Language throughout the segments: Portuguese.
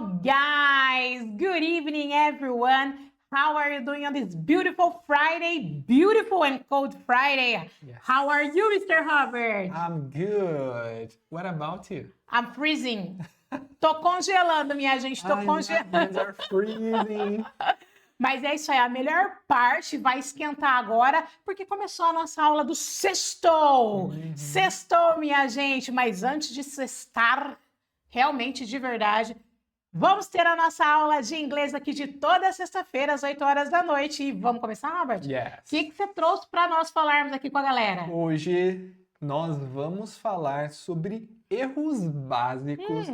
Hello, guys. Good evening, everyone. How are you doing on this beautiful Friday? Beautiful and cold Friday. Yes. How are you, Mr. Robert? I'm good. What about you? I'm freezing. Tô congelando, minha gente. Tô My congelando. hands are freezing. Mas é isso aí, a melhor parte vai esquentar agora, porque começou a nossa aula do sextou. Sextou, minha gente. Mas antes de sextar, realmente de verdade, vamos ter a nossa aula de inglês aqui de toda sexta-feira, às 8 horas da noite. E vamos começar, Robert? Yes. O que você trouxe para nós falarmos aqui com a galera? Hoje nós vamos falar sobre erros básicos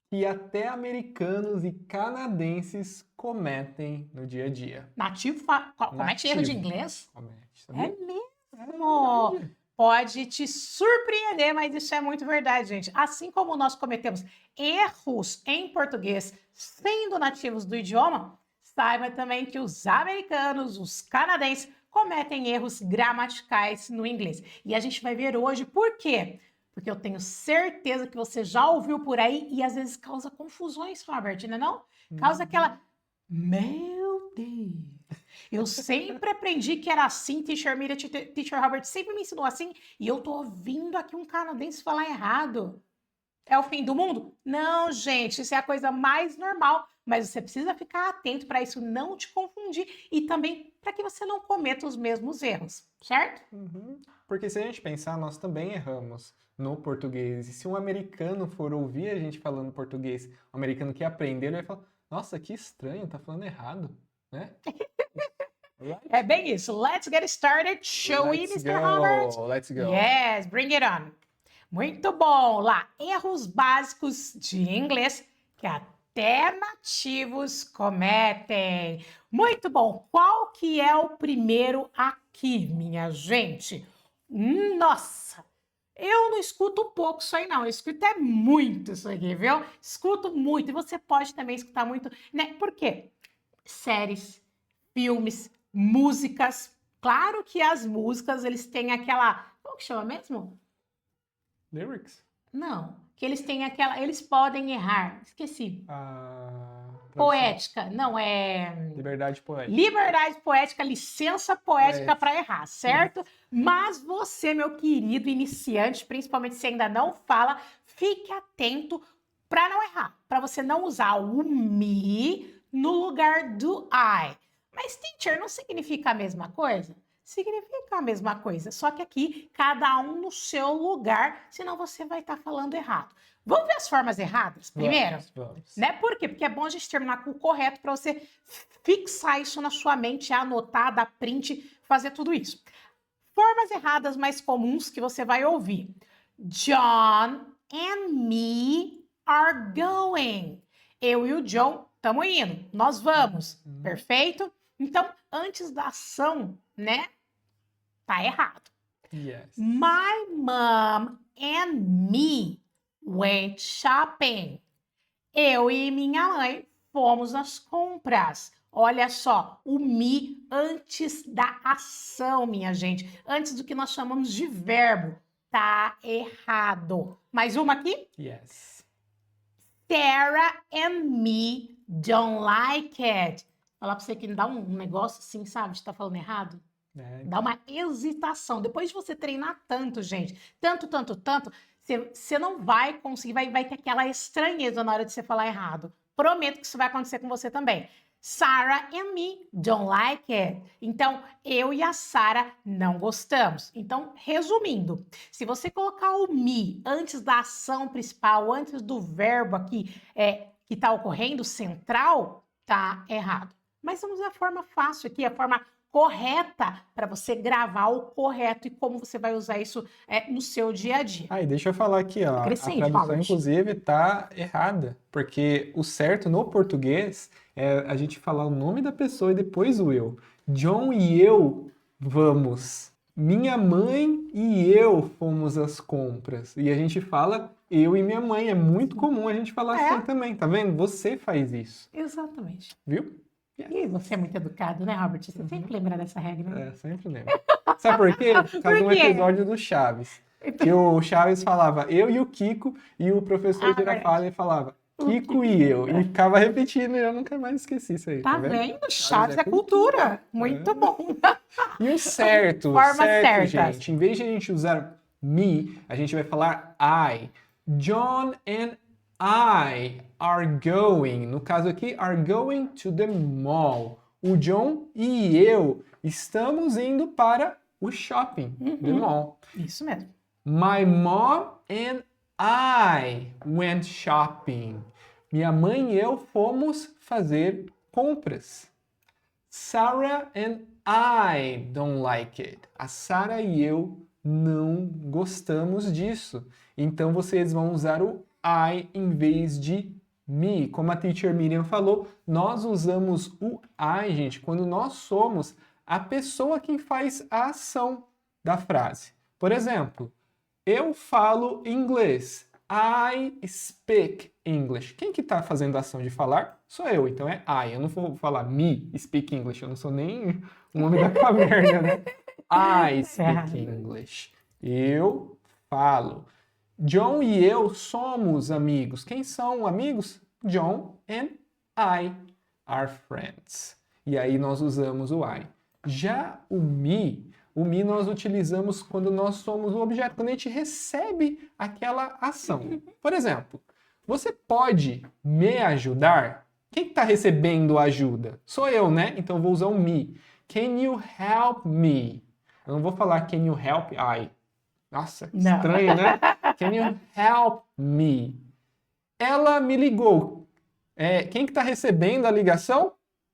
que até americanos e canadenses cometem no dia a dia. Nativo comete erro de inglês? Comete, É sabia? mesmo? Pode te surpreender, mas isso é muito verdade, gente. Assim como nós cometemos erros em português sendo nativos do idioma, saiba também que os americanos, os canadenses, cometem erros gramaticais no inglês. E a gente vai ver hoje por quê. Porque eu tenho certeza que você já ouviu por aí e às vezes causa confusões, Robert, não é não? Causa aquela... Meu Deus! Eu sempre aprendi que era assim, Teacher Miriam, Teacher Robert sempre me ensinou assim, e eu tô ouvindo aqui um canadense falar errado. É o fim do mundo? Não, gente, isso é a coisa mais normal, mas você precisa ficar atento para isso não te confundir e também para que você não cometa os mesmos erros, certo? Porque se a gente pensar, nós também erramos no português. E se um americano for ouvir a gente falando português, um americano que aprendeu, ele vai falar, nossa, que estranho, tá falando errado, né? É bem isso. Let's get started. Show me, Let's Mr. Robert. Let's go. Yes, bring it on. Muito bom. Lá, erros básicos de inglês que até nativos cometem. Muito bom. Qual que é o primeiro aqui, minha gente? Nossa, eu não escuto pouco isso aí, não. Eu escuto é muito isso aqui, viu? Escuto muito. E você pode também escutar muito, né? Por quê? Séries, filmes, músicas. Claro que as músicas, eles têm aquela... Como que chama mesmo? Lyrics? Não, que eles têm aquela... Eles podem errar. Esqueci. Tradução. Poética. Não, é... Liberdade poética. Liberdade poética, licença poética Poética. para errar, certo? Mas você, meu querido iniciante, principalmente se ainda não fala, fique atento para não errar. Para você não usar o me no lugar do I. Mas, teacher, não significa a mesma coisa? Significa a mesma coisa, só que aqui, cada um no seu lugar, senão você vai estar falando errado. Vamos ver as formas erradas primeiro? Vamos. Né? Por quê? Porque é bom a gente terminar com o correto para você fixar isso na sua mente, anotar, dar print, fazer tudo isso. Formas erradas mais comuns que você vai ouvir. John and me are going. Eu e o John estamos indo. Nós vamos. Perfeito? Então, antes da ação, né? Tá errado. Yes. My mom and me went shopping. Eu e minha mãe fomos às compras. Olha só, o me antes da ação, minha gente. Antes do que nós chamamos de verbo. Tá errado. Mais uma aqui? Yes. Sarah and me don't like it. Falar pra você que dá um negócio assim, sabe? De tá falando errado. Dá uma hesitação. Depois de você treinar tanto, gente, tanto, você não vai conseguir, vai ter aquela estranheza na hora de você falar errado. Prometo que isso vai acontecer com você também. Sarah and me don't like it. Então, eu e a Sarah não gostamos. Então, resumindo, se você colocar o me antes da ação principal, antes do verbo aqui que está ocorrendo, central, tá errado. Mas vamos ver a forma fácil aqui, a forma correta para você gravar o correto e como você vai usar isso no seu dia a dia. E deixa eu falar aqui, ó. Crescente, A tradução, Robert. inclusive, tá errada. Porque o certo no português é a gente falar o nome da pessoa e depois o eu. John e eu vamos. Minha mãe e eu fomos às compras. E a gente fala eu e minha mãe. É muito comum a gente falar assim também, tá vendo? Você faz isso. Exatamente. Viu? E você é muito educado, né, Robert? Você sempre lembra dessa regra, né? Sempre lembro. Sabe por quê? Por causa de um episódio do Chaves. Que o Chaves falava eu e o Kiko, e o professor Girafales falava Kiko e eu. E ficava repetindo e eu nunca mais esqueci isso aí. Tá vendo? Chaves é cultura. Muito bom. E o certo, Formas certo, certas. gente. Em vez de a gente usar me, a gente vai falar I. John and I are going. No caso aqui, are going to the mall. O John e eu estamos indo para o shopping, the mall. Isso mesmo. My mom and I went shopping. Minha mãe e eu fomos fazer compras. Sarah and I don't like it. A Sarah e eu não gostamos disso. Então vocês vão usar o I em vez de me. Como a teacher Miriam falou, nós usamos o I, gente, quando nós somos a pessoa que faz a ação da frase. Por exemplo, eu falo inglês. I speak English. Quem que está fazendo a ação de falar? Sou eu, então é I. Eu não vou falar me speak English. Eu não sou nem um homem da caverna, né? I speak English. Eu falo. John e eu somos amigos. Quem são amigos? John and I are friends. E aí nós usamos o I. Já o me nós utilizamos quando nós somos o objeto, quando a gente recebe aquela ação. Por exemplo, você pode me ajudar? Quem está recebendo ajuda? Sou eu, né? Então eu vou usar o me. Can you help me? Eu não vou falar can you help I. Nossa, Não. estranho, né? Can you help me? Ela me ligou. Quem que está recebendo a ligação?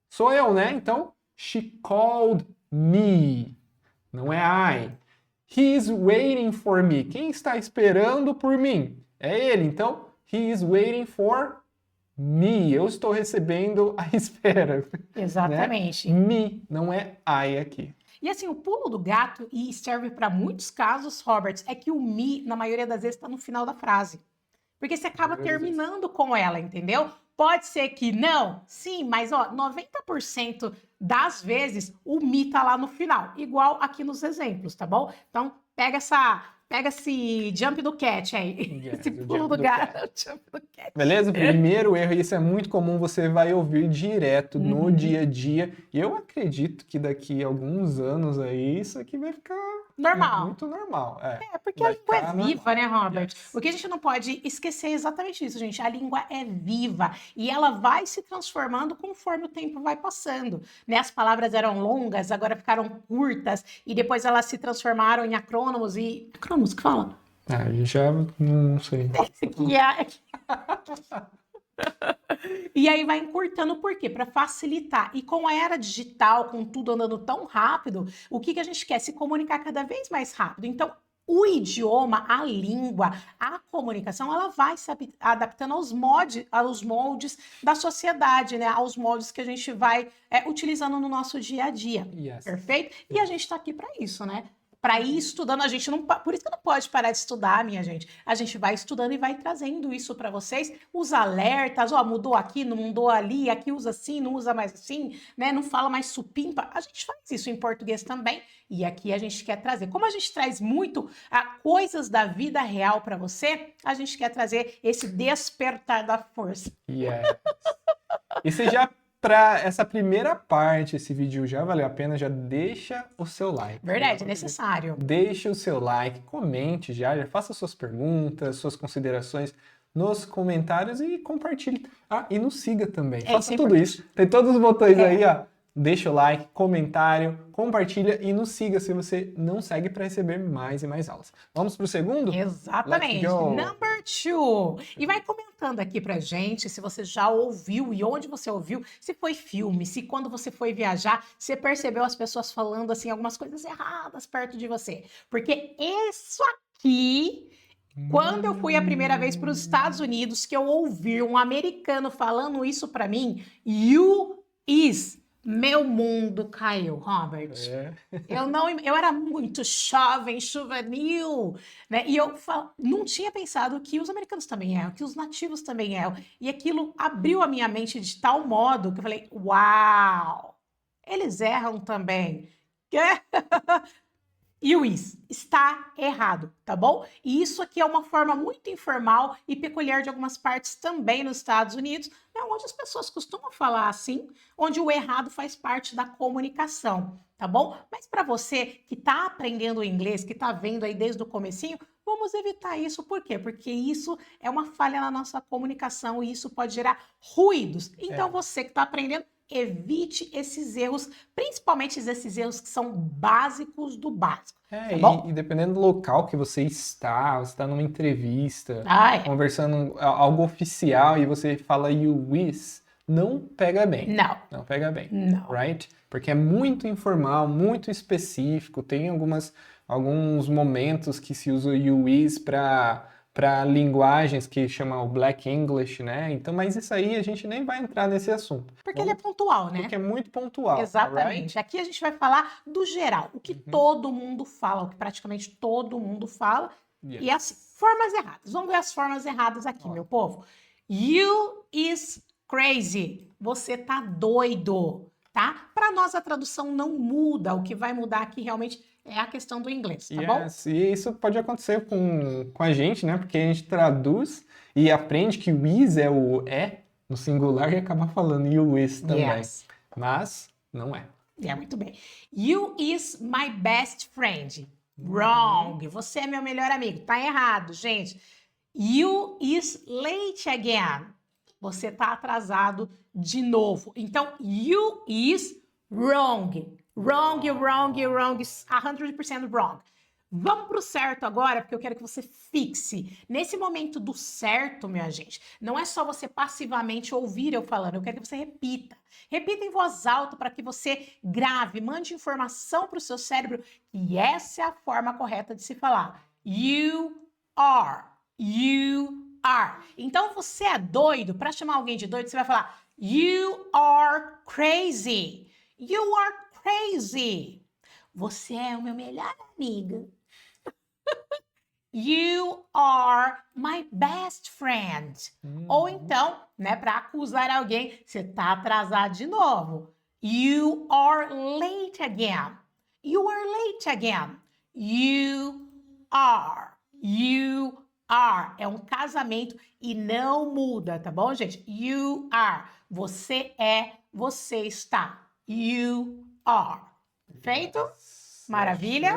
Sou eu, né? Então, she called me. Não é I. He's waiting for me. Quem está esperando por mim? É ele. Então, he is waiting for me. Eu estou recebendo a espera. Exatamente. Né? Me, não é I aqui. E assim, o pulo do gato, e serve para muitos casos, Roberts, é que o me, na maioria das vezes, está no final da frase. Porque você acaba terminando com ela, entendeu? Pode ser que não, sim, mas ó, 90% das vezes o me tá lá no final, igual aqui nos exemplos, tá bom? Então, pega esse jump do cat aí, esse pulo do gato, jump do cat. Beleza? Primeiro erro, e isso é muito comum, você vai ouvir direto no dia a dia. E eu acredito que daqui a alguns anos aí, isso aqui vai ficar normal. Muito normal. Porque a língua é viva, né, Robert? Yes. O que a gente não pode esquecer é exatamente isso, gente. A língua é viva e ela vai se transformando conforme o tempo vai passando. Né? As palavras eram longas, agora ficaram curtas e depois elas se transformaram em acrônimos e... Acrônimos, que fala? Já não sei. E aí vai encurtando, por quê? Para facilitar. E com a era digital, com tudo andando tão rápido, o que a gente quer? Se comunicar cada vez mais rápido. Então, o idioma, a língua, a comunicação, ela vai se adaptando aos moldes da sociedade, né? Aos moldes que a gente vai utilizando no nosso dia a dia. Yes. Perfeito? E a gente está aqui para isso, né? Para ir estudando, a gente não... Por isso que não pode parar de estudar, minha gente. A gente vai estudando e vai trazendo isso para vocês. Os alertas, ó, mudou aqui, não mudou ali, aqui usa assim, não usa mais assim, né? Não fala mais supimpa. A gente faz isso em português também. E aqui a gente quer trazer. Como a gente traz muito coisas da vida real para você, a gente quer trazer esse despertar da força. Yes. E você já... Para essa primeira parte, esse vídeo já valeu a pena, já deixa o seu like. Verdade, é necessário. Deixa o seu like, comente já faça suas perguntas, suas considerações nos comentários e compartilhe. E nos siga também. Faça tudo isso. Tem todos os botões aí, ó. Deixa o like, comentário, compartilha e nos siga se você não segue para receber mais e mais aulas. Vamos para o segundo? Exatamente. Number 2. E vai comentando aqui pra gente se você já ouviu e onde você ouviu, se foi filme, se quando você foi viajar, você percebeu as pessoas falando assim algumas coisas erradas perto de você. Porque isso aqui... Quando eu fui a primeira vez para os Estados Unidos, que eu ouvi um americano falando isso para mim, you is... Meu mundo caiu, Robert. Eu era muito jovem, juvenil, né? E eu não tinha pensado que os americanos também eram, que os nativos também eram. E aquilo abriu a minha mente de tal modo que eu falei, uau, eles erram também. you is. Está errado, tá bom? E isso aqui é uma forma muito informal e peculiar de algumas partes também nos Estados Unidos, né, onde as pessoas costumam falar assim, onde o errado faz parte da comunicação, tá bom? Mas para você que está aprendendo inglês, que está vendo aí desde o comecinho, vamos evitar isso. Por quê? Porque isso é uma falha na nossa comunicação e isso pode gerar ruídos. Então, você que está aprendendo, evite esses erros, principalmente esses erros que são básicos do básico. Tá bom? E dependendo do local que você está numa entrevista, Ah, conversando algo oficial e você fala you is, não pega bem. Não. Não pega bem. Não. Right? Porque é muito informal, muito específico. Tem alguns momentos que se usa o you is para linguagens que chamam o Black English, né? Então, mas isso aí a gente nem vai entrar nesse assunto. Porque ele é pontual, né? Porque é muito pontual. Exatamente. Alright? Aqui a gente vai falar do geral, o que todo mundo fala, o que praticamente todo mundo fala. Yes. E as formas erradas. Vamos ver as formas erradas aqui, meu povo. You is crazy. Você tá doido, tá? Para nós a tradução não muda. O que vai mudar aqui realmente é a questão do inglês, tá bom? Yes, e isso pode acontecer com a gente, né? Porque a gente traduz e aprende que o is é o é no singular e acaba falando you is também. Yes. Mas não é. É, muito bem. You is my best friend. Wrong. Você é meu melhor amigo. Tá errado, gente. You is late again. Você tá atrasado de novo. Então, you is wrong. Wrong, wrong, wrong. 100% wrong. Vamos pro certo agora, porque eu quero que você fixe. Nesse momento do certo, minha gente, não é só você passivamente ouvir eu falando, eu quero que você repita. Repita em voz alta para que você grave, mande informação para o seu cérebro que essa é a forma correta de se falar. You are. You are. Então, você é doido, para chamar alguém de doido, você vai falar you are crazy. You are crazy. Você é o meu melhor amigo. You are my best friend. Ou então, né, para acusar alguém, você tá atrasado de novo. You are late again. You are late again. You are. You are. É um casamento e não muda, tá bom, gente? You are. Você é, você está. You are. Feito? Maravilha?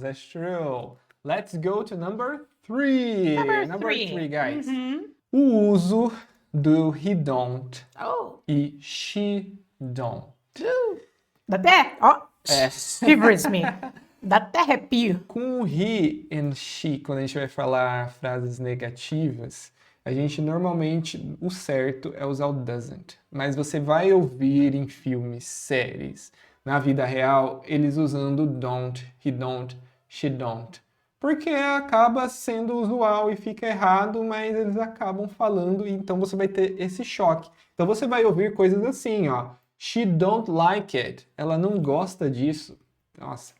That's true. Let's go to number 3. Number three. 3, guys. Uhum. O uso do he don't Oh. e she don't. Dá até, ó, É. shivers me. Dá até arrepio. Com o he and she, quando a gente vai falar frases negativas, a gente normalmente, o certo é usar o doesn't. Mas você vai ouvir em filmes, séries, na vida real, eles usando don't, he don't, she don't. Porque acaba sendo usual e fica errado, mas eles acabam falando, e então você vai ter esse choque. Então você vai ouvir coisas assim, ó. She don't like it. Ela não gosta disso. Nossa.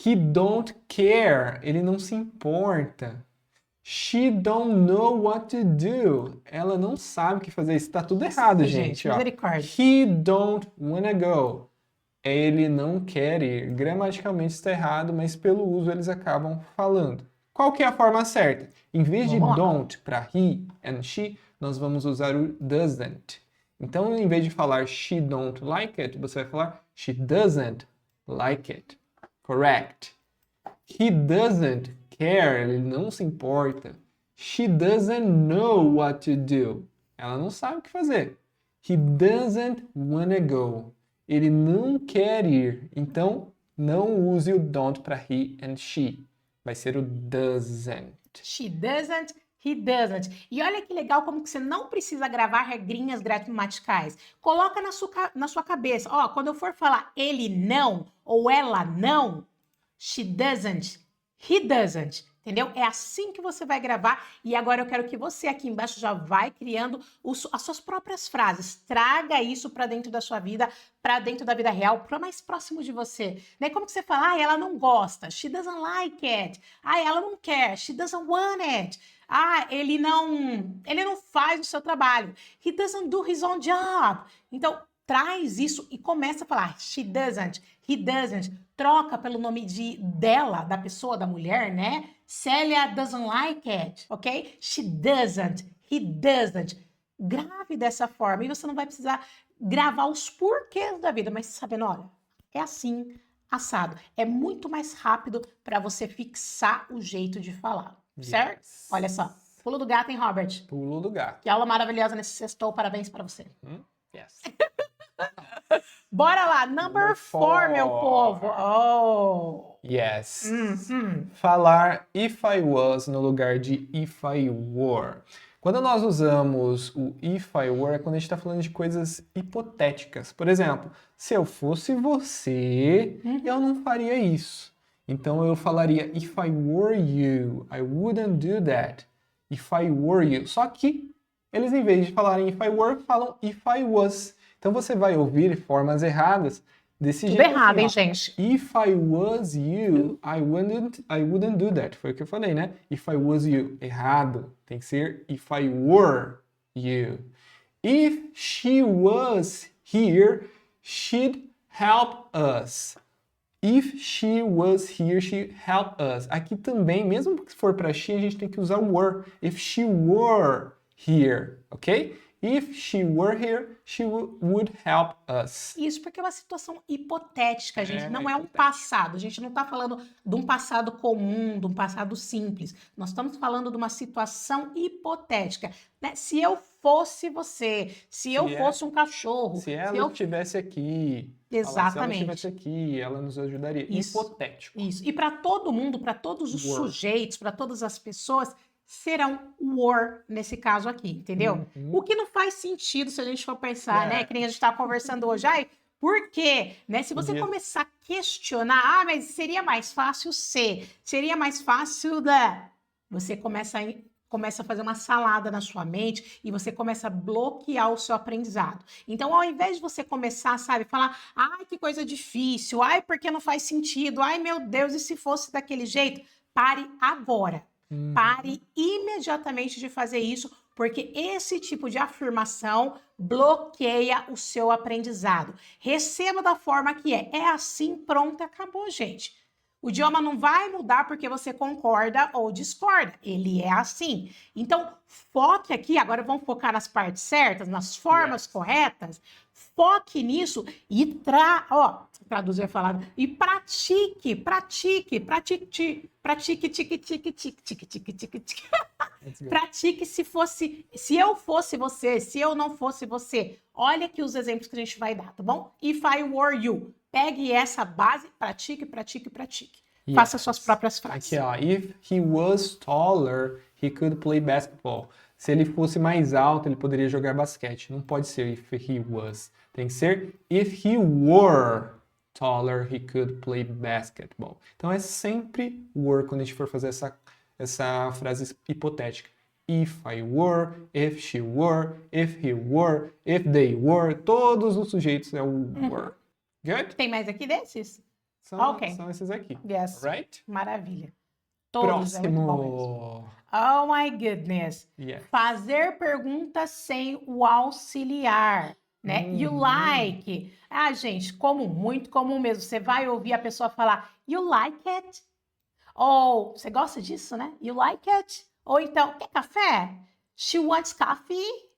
He don't care. Ele não se importa. She don't know what to do. Ela não sabe o que fazer. Isso tá tudo errado, gente. Ó. Misericórdia. He don't wanna go. Ele não quer ir. Gramaticalmente está errado, mas pelo uso eles acabam falando. Qual que é a forma certa? Em vez de Vamos lá. don't para he and she, nós vamos usar o doesn't. Então, em vez de falar she don't like it, você vai falar she doesn't like it. Correct. He doesn't care. Ele não se importa. She doesn't know what to do. Ela não sabe o que fazer. He doesn't wanna go. Ele não quer ir. Então, não use o don't para he and she. Vai ser o doesn't. She doesn't, he doesn't. E olha que legal como que você não precisa gravar regrinhas gramaticais. Coloca na sua cabeça. Ó, quando eu for falar ele não ou ela não, she doesn't, he doesn't. Entendeu? É assim que você vai gravar. E agora eu quero que você aqui embaixo já vai criando as suas próprias frases. Traga isso para dentro da sua vida, para dentro da vida real, para mais próximo de você. Né? Como que você fala? Ah, ela não gosta. She doesn't like it. Ah, ela não quer. She doesn't want it. Ah, ele não faz o seu trabalho. He doesn't do his own job. Então, traz isso e começa a falar she doesn't, he doesn't, troca pelo nome dela, da pessoa, da mulher, né? Célia doesn't like it, ok? She doesn't, he doesn't. Grave dessa forma e você não vai precisar gravar os porquês da vida, mas sabendo, olha, é assim, assado. É muito mais rápido para você fixar o jeito de falar, certo? Yes. Olha só, pulo do gato, hein, Robert? Pulo do gato. Que aula maravilhosa nesse sextou, parabéns para você. Yes. Bora lá, number 4, meu povo. Oh. Yes. Falar if I was no lugar de if I were. Quando nós usamos o if I were, é quando a gente está falando de coisas hipotéticas. Por exemplo, se eu fosse você, eu não faria isso. Então eu falaria if I were you, I wouldn't do that. If I were you. Só que eles, em vez de falarem if I were, falam if I was. Então você vai ouvir formas erradas desse Tudo jeito. errado, assim, hein, ó. gente? If I was you, I wouldn't do that. Foi o que eu falei, né? If I was you. Errado. Tem que ser if I were you. If she was here, she'd help us. If she was here, she'd help us. Aqui também, mesmo que for para she, a gente tem que usar were. If she were here, ok? If she were here, she would help us. Isso porque é uma situação hipotética, gente. Não é um hipotético. passado. A gente não está falando de um passado comum, de um passado simples. Nós estamos falando de uma situação hipotética, né? Se eu fosse você, se eu fosse um cachorro, Se ela estivesse aqui. Exatamente. Se ela estivesse aqui, ela nos ajudaria. Isso. Hipotético. Isso. E para todo mundo, para todos os sujeitos, para todas as pessoas, serão were nesse caso aqui, entendeu? O que não faz sentido se a gente for pensar, né? Que nem a gente estava conversando hoje. Ai, por quê? Né? Se você começar a questionar, mas seria mais fácil ser, seria mais fácil da... Você começa a fazer uma salada na sua mente e você começa a bloquear o seu aprendizado. Então, ao invés de você começar, sabe, falar, ai, que coisa difícil, ai, porque não faz sentido, ai, meu Deus, e se fosse daquele jeito? Pare agora. Pare imediatamente de fazer isso, porque esse tipo de afirmação bloqueia o seu aprendizado. Receba da forma que é. É assim, pronto, acabou, gente. O idioma não vai mudar porque você concorda ou discorda. Ele é assim. Então, foque aqui. Agora vamos focar nas partes certas, nas formas corretas. Foque nisso e traduzir falar. E pratique. Pratique se eu fosse você, se eu não fosse você. Olha aqui os exemplos que a gente vai dar, tá bom? If I were you. Pegue essa base, pratique. Yes. Faça suas próprias frases. Aqui, ó. If he was taller, he could play basketball. Se ele fosse mais alto, ele poderia jogar basquete. Não pode ser if he was. Tem que ser if he were taller, he could play basketball. Então é sempre were quando a gente for fazer essa frase hipotética. If I were, if she were, if he were, if they were, todos os sujeitos é o were. Good? Tem mais aqui desses? São esses aqui. Yes. Right? Maravilha. Todos é muito bom mesmo. Próximo. Oh my goodness. Yes. Fazer perguntas sem o auxiliar, né? You like. Ah, gente, muito comum mesmo. Você vai ouvir a pessoa falar, you like it? Ou, você gosta disso, né? You like it? Ou então, quer café? She wants coffee?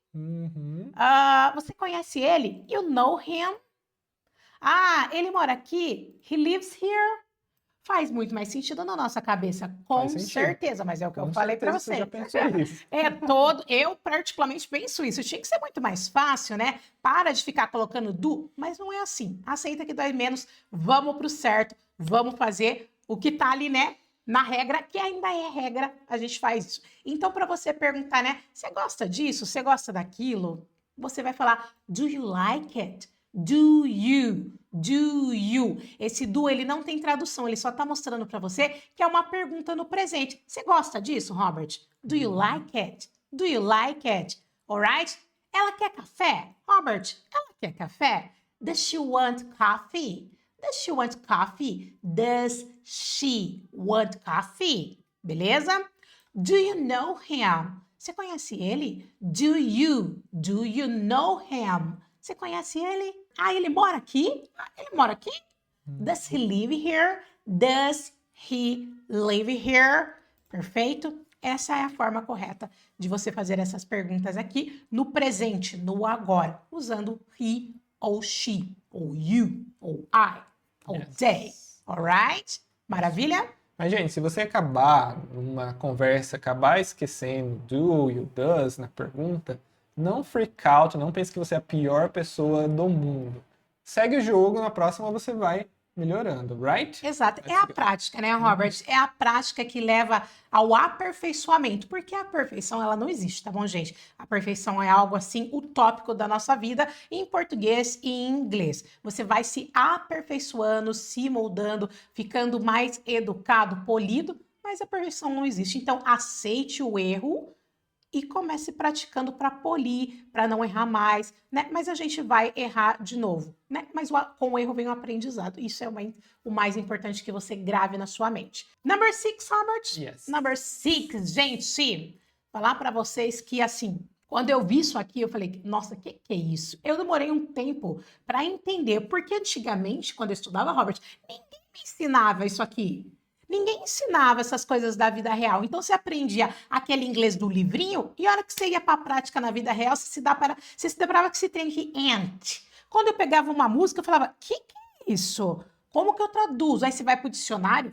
Você conhece ele? You know him? Ah, ele mora aqui? He lives here? Faz muito mais sentido na nossa cabeça, com certeza, mas é o que eu falei para você. Já pensou isso. Eu particularmente penso isso. Tinha que ser muito mais fácil, né? Para de ficar colocando do, mas não é assim. Aceita que dói menos, vamos pro certo, vamos fazer o que tá ali, né? Na regra, que ainda é regra, a gente faz isso. Então, para você perguntar, né? Você gosta disso? Você gosta daquilo? Você vai falar, do you like it? Do you? Do you? Esse do, ele não tem tradução, ele só está mostrando para você que é uma pergunta no presente. Você gosta disso, Robert? Do you like it? Do you like it? Alright? Ela quer café? Robert, ela quer café? Does she want coffee? Does she want coffee? Does she want coffee? Beleza? Do you know him? Você conhece ele? Do you know him? Você conhece ele? Ah, ele mora aqui? Ah, ele mora aqui? Does he live here? Does he live here? Perfeito? Essa é a forma correta de você fazer essas perguntas aqui no presente, no agora, usando he ou she, ou you, ou I, ou they. Alright? Maravilha? Mas, gente, se você acabar numa conversa, acabar esquecendo do e o does na pergunta, não freak out, não pense que você é a pior pessoa do mundo. Segue o jogo, na próxima você vai melhorando, right? Exato. É a prática, né, Robert? É a prática que leva ao aperfeiçoamento, porque a perfeição, ela não existe, tá bom, gente? A perfeição é algo, assim, utópico da nossa vida, em português e em inglês. Você vai se aperfeiçoando, se moldando, ficando mais educado, polido, mas a perfeição não existe. Então, aceite o erro e comece praticando para polir, para não errar mais, né? Mas a gente vai errar de novo, né? Mas com o erro vem o aprendizado. Isso é o mais importante que você grave na sua mente. Number 6, Robert? Yes. Number 6, gente, falar para vocês que, assim, quando eu vi isso aqui, eu falei, nossa, que é isso? Eu demorei um tempo para entender, porque antigamente, quando eu estudava, Robert, ninguém me ensinava isso aqui. Ninguém ensinava essas coisas da vida real. Então, você aprendia aquele inglês do livrinho e a hora que você ia para a prática na vida real, você se deparava com esse trem aqui, and. Quando eu pegava uma música, eu falava, que é isso? Como que eu traduzo? Aí você vai para o dicionário.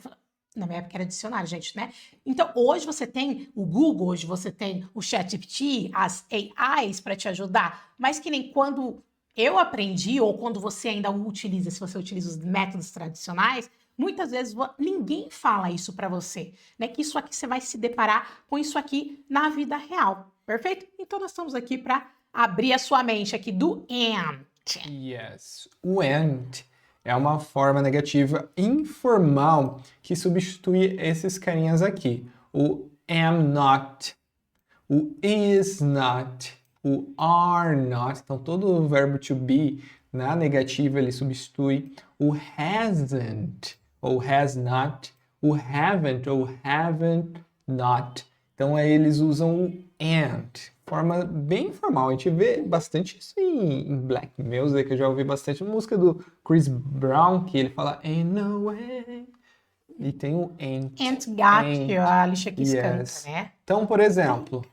Na minha época era dicionário, gente, né? Então, hoje você tem o Google, hoje você tem o ChatGPT, as AIs para te ajudar. Mas que nem quando eu aprendi, ou quando você ainda utiliza, se você utiliza os métodos tradicionais, muitas vezes ninguém fala isso para você, né? Que isso aqui você vai se deparar com isso aqui na vida real, perfeito? Então nós estamos aqui para abrir a sua mente aqui do and. Yes. O and é uma forma negativa informal que substitui esses carinhas aqui. O am not, o is not, o are not. Então todo o verbo to be na negativa ele substitui o hasn't ou has not, o haven't ou haven't not. Então aí eles usam o and, forma bem informal. A gente vê bastante isso em black music, eu já ouvi bastante música do Chris Brown, que ele fala ain't no way. E tem o ain't. Ain't got you, a Alicia Keys canta, né? Então, por exemplo,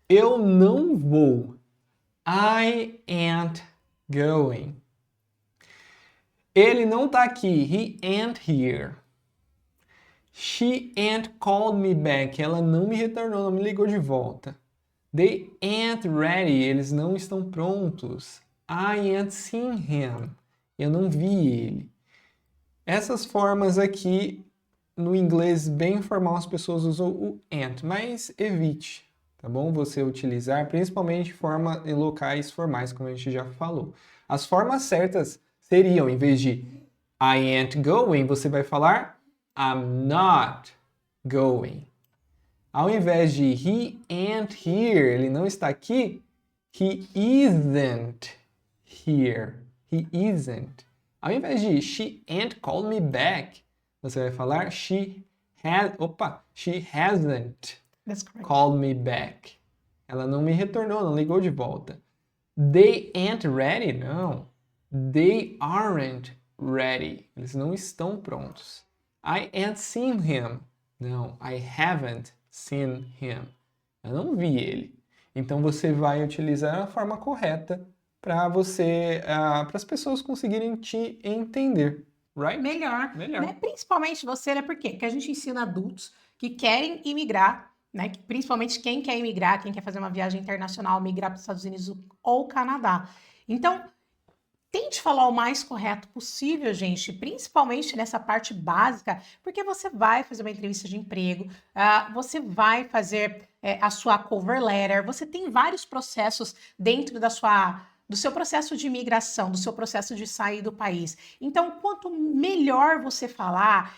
eu não vou. I ain't going. Ele não tá aqui. He ain't here. She ain't called me back. Ela não me retornou, não me ligou de volta. They ain't ready. Eles não estão prontos. I ain't seen him. Eu não vi ele. Essas formas aqui, no inglês bem informal, as pessoas usam o ain't, mas evite, tá bom? Você utilizar, principalmente em locais formais, como a gente já falou. As formas certas seriam, em vez de I ain't going, você vai falar I'm not going. Ao invés de he ain't here, ele não está aqui, he isn't here. He isn't. Ao invés de she ain't called me back, você vai falar she hasn't called me back. Ela não me retornou, não ligou de volta. They ain't ready, não. They aren't ready. Eles não estão prontos. I ain't seen him. Não, I haven't seen him. Eu não vi ele. Então você vai utilizar a forma correta para as pessoas conseguirem te entender, right? Melhor. Né? Principalmente você, né? Por quê? Porque a gente ensina adultos que querem imigrar, né? Principalmente quem quer imigrar, quem quer fazer uma viagem internacional, migrar para os Estados Unidos ou Canadá. Então, tente falar o mais correto possível, gente, principalmente nessa parte básica, porque você vai fazer uma entrevista de emprego, você vai fazer a sua cover letter, você tem vários processos dentro do seu processo de imigração, do seu processo de sair do país. Então, quanto melhor você falar,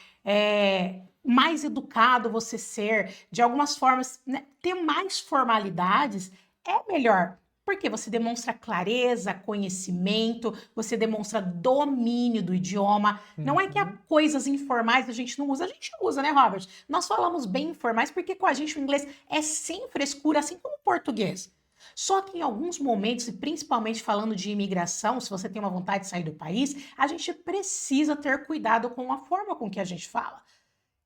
mais educado você ser, de algumas formas, né, ter mais formalidades, é melhor. Porque você demonstra clareza, conhecimento, você demonstra domínio do idioma. Não é que há coisas informais a gente não usa. A gente usa, né, Robert? Nós falamos bem informais porque com a gente o inglês é sem frescura, assim como o português. Só que em alguns momentos, e principalmente falando de imigração, se você tem uma vontade de sair do país, a gente precisa ter cuidado com a forma com que a gente fala.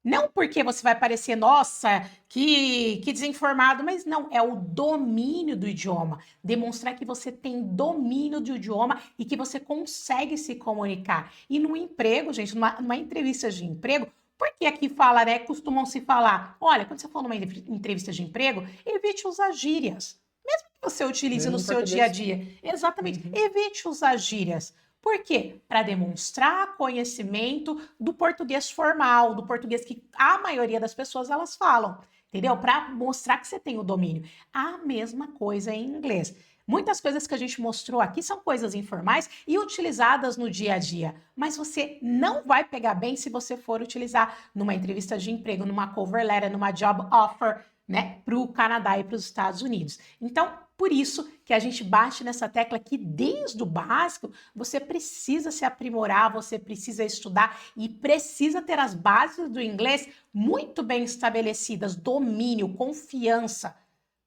Não porque você vai parecer, nossa, que desinformado, mas não, é o domínio do idioma. Demonstrar que você tem domínio do idioma e que você consegue se comunicar. E no emprego, gente, numa entrevista de emprego, porque aqui fala, né? Costumam se falar, olha, quando você for numa entrevista de emprego, evite usar gírias. Mesmo que você utilize Mesmo no em seu dia a português. dia. Exatamente. Evite usar gírias. Por quê? Para demonstrar conhecimento do português formal, do português que a maioria das pessoas elas falam, entendeu? Para mostrar que você tem o domínio. A mesma coisa em inglês. Muitas coisas que a gente mostrou aqui são coisas informais e utilizadas no dia a dia, mas você não vai pegar bem se você for utilizar numa entrevista de emprego, numa cover letter, numa job offer, né, para o Canadá e para os Estados Unidos. Então, por isso que a gente bate nessa tecla que desde o básico você precisa se aprimorar, você precisa estudar e precisa ter as bases do inglês muito bem estabelecidas, domínio, confiança,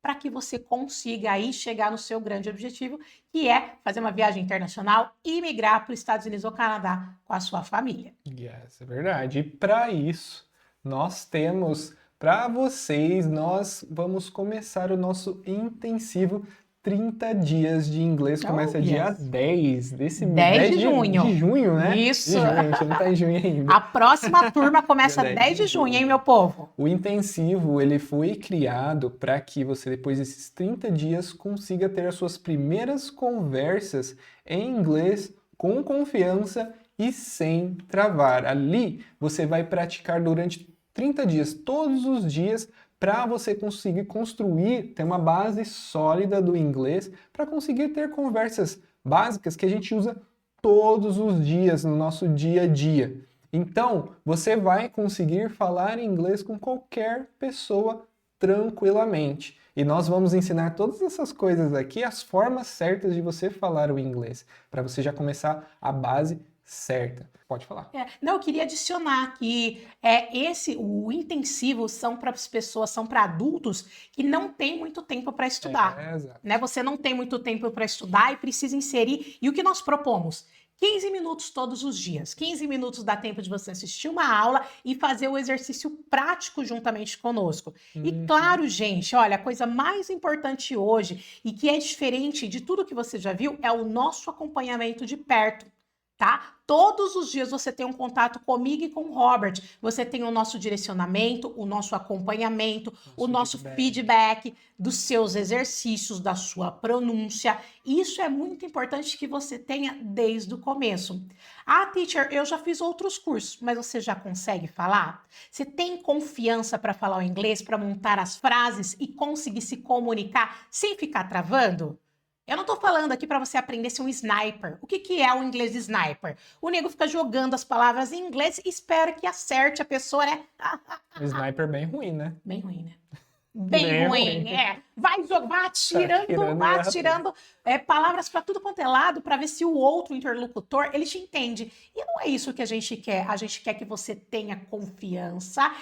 para que você consiga aí chegar no seu grande objetivo, que é fazer uma viagem internacional e migrar para os Estados Unidos ou Canadá com a sua família. Yes, é verdade. E para isso, nós temos para vocês, nós vamos começar o nosso intensivo 30 dias de inglês. Começa dia 10 desse 10 de junho. De junho, né? Isso. De junho, a gente não tá em junho ainda. A próxima turma começa Dia 10 de junho, hein, meu povo? O intensivo, ele foi criado para que você, depois desses 30 dias, consiga ter as suas primeiras conversas em inglês com confiança e sem travar. Ali, você vai praticar durante 30 dias, todos os dias, para você conseguir construir, ter uma base sólida do inglês, para conseguir ter conversas básicas que a gente usa todos os dias no nosso dia a dia. Então, você vai conseguir falar inglês com qualquer pessoa tranquilamente. E nós vamos ensinar todas essas coisas aqui, as formas certas de você falar o inglês, para você já começar a base certa. Pode falar. Não, eu queria adicionar que o intensivo são para as pessoas, são para adultos que não têm muito tempo para estudar. Exato. Né? Você não tem muito tempo para estudar e precisa inserir. E o que nós propomos? 15 minutos todos os dias. 15 minutos dá tempo de você assistir uma aula e fazer o exercício prático juntamente conosco. E claro, gente, olha, a coisa mais importante hoje e que é diferente de tudo que você já viu é o nosso acompanhamento de perto. Tá? Todos os dias você tem um contato comigo e com o Robert. Você tem o nosso direcionamento, o nosso acompanhamento, o nosso feedback dos seus exercícios, da sua pronúncia. Isso é muito importante que você tenha desde o começo. Ah, teacher, eu já fiz outros cursos, mas você já consegue falar? Você tem confiança para falar o inglês, para montar as frases e conseguir se comunicar sem ficar travando? Eu não tô falando aqui para você aprender a ser um sniper. O que é o inglês sniper? O nego fica jogando as palavras em inglês e espera que acerte a pessoa, né? Um sniper bem ruim, né? Bem ruim, né? Bem ruim, é. Vai atirando palavras para tudo quanto é lado para ver se o outro interlocutor, ele te entende. E não é isso que a gente quer. A gente quer que você tenha confiança,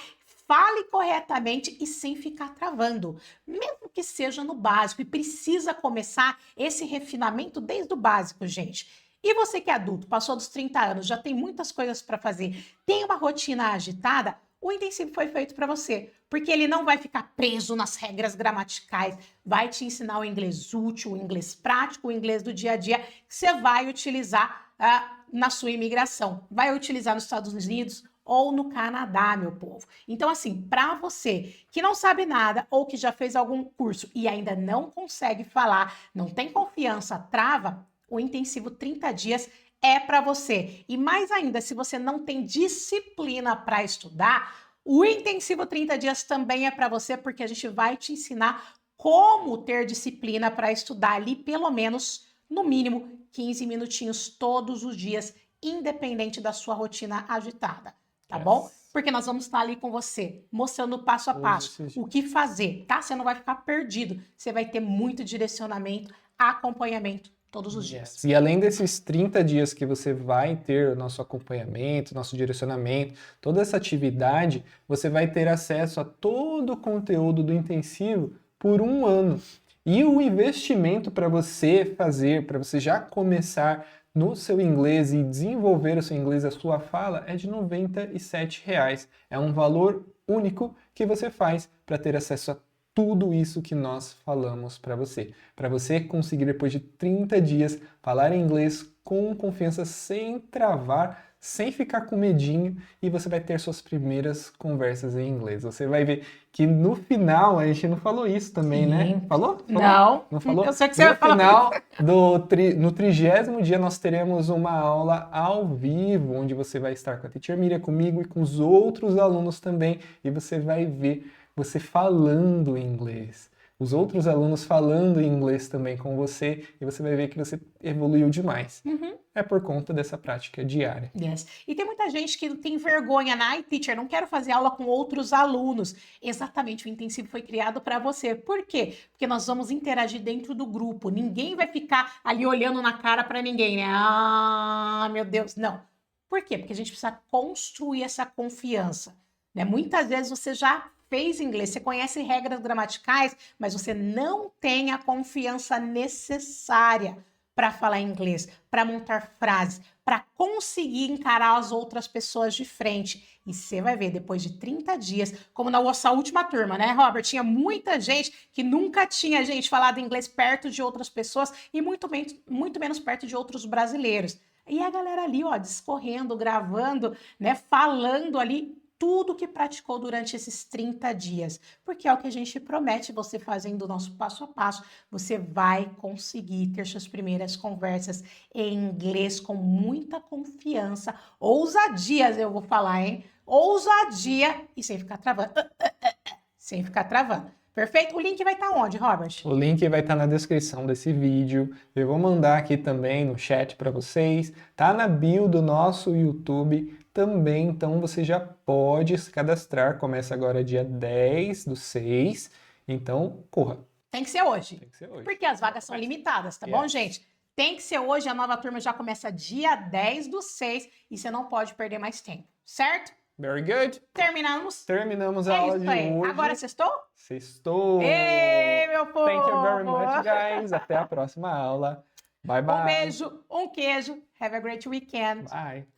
fale corretamente e sem ficar travando, mesmo que seja no básico, e precisa começar esse refinamento desde o básico, gente. E você que é adulto, passou dos 30 anos, já tem muitas coisas para fazer, tem uma rotina agitada, o intensivo foi feito para você, porque ele não vai ficar preso nas regras gramaticais, vai te ensinar o inglês útil, o inglês prático, o inglês do dia a dia, que você vai utilizar na sua imigração, vai utilizar nos Estados Unidos, ou no Canadá, meu povo. Então, assim, para você que não sabe nada ou que já fez algum curso e ainda não consegue falar, não tem confiança, trava, o intensivo 30 dias é para você. E mais ainda, se você não tem disciplina para estudar, o intensivo 30 dias também é para você, porque a gente vai te ensinar como ter disciplina para estudar ali, pelo menos, no mínimo, 15 minutinhos todos os dias, independente da sua rotina agitada. Tá bom? Porque nós vamos estar ali com você, mostrando passo a passo o que fazer, tá? Você não vai ficar perdido, você vai ter muito direcionamento, acompanhamento todos os dias. E além desses 30 dias que você vai ter o nosso acompanhamento, nosso direcionamento, toda essa atividade, você vai ter acesso a todo o conteúdo do intensivo por um ano. E o investimento para você fazer, para você já começar no seu inglês e desenvolver o seu inglês, a sua fala, é de R$ 97. É um valor único que você faz para ter acesso a tudo isso que nós falamos para você. Para você conseguir, depois de 30 dias, falar inglês com confiança, sem travar, sem ficar com medinho, e você vai ter suas primeiras conversas em inglês. Você vai ver que no final, a gente não falou isso também, né? Sim. Falou? Não. Não falou? Eu sei que você vai No falar. final, no 30º dia, nós teremos uma aula ao vivo, onde você vai estar com a Teacher Miriam, comigo e com os outros alunos também, e você vai ver você falando inglês. Os outros alunos falando inglês também com você, e você vai ver que você evoluiu demais. É por conta dessa prática diária. Yes. E tem muita gente que tem vergonha, ai, teacher, não quero fazer aula com outros alunos. Exatamente, o intensivo foi criado para você. Por quê? Porque nós vamos interagir dentro do grupo. Ninguém vai ficar ali olhando na cara para ninguém, né? Ah, meu Deus, não. Por quê? Porque a gente precisa construir essa confiança, né? Muitas vezes você já fez inglês, você conhece regras gramaticais, mas você não tem a confiança necessária para falar inglês, para montar frases, para conseguir encarar as outras pessoas de frente. E você vai ver, depois de 30 dias, como na nossa última turma, né, Robert? Tinha muita gente que nunca tinha, gente, falado inglês perto de outras pessoas e muito menos perto de outros brasileiros. E a galera ali, ó, discorrendo, gravando, né, falando ali tudo que praticou durante esses 30 dias, porque é o que a gente promete, você fazendo o nosso passo a passo, você vai conseguir ter suas primeiras conversas em inglês com muita confiança, ousadias eu vou falar, hein? Ousadia e sem ficar travando, sem ficar travando. Perfeito? O link vai estar onde, Robert? O link vai estar na descrição desse vídeo. Eu vou mandar aqui também no chat para vocês. Tá na bio do nosso YouTube também, então você já pode se cadastrar. Começa agora dia 10/6, então corra. Tem que ser hoje. Tem que ser hoje. Porque as vagas são limitadas, tá bom, gente? Tem que ser hoje, a nova turma já começa dia 10/6 e você não pode perder mais tempo, certo? Very good. Terminamos? Terminamos a É aula isso de aí. hoje. Agora sextou? Sextou. Ê, meu povo! Thank you very much, guys. Até a próxima aula. Bye, bye. Um beijo, um queijo. Have a great weekend. Bye.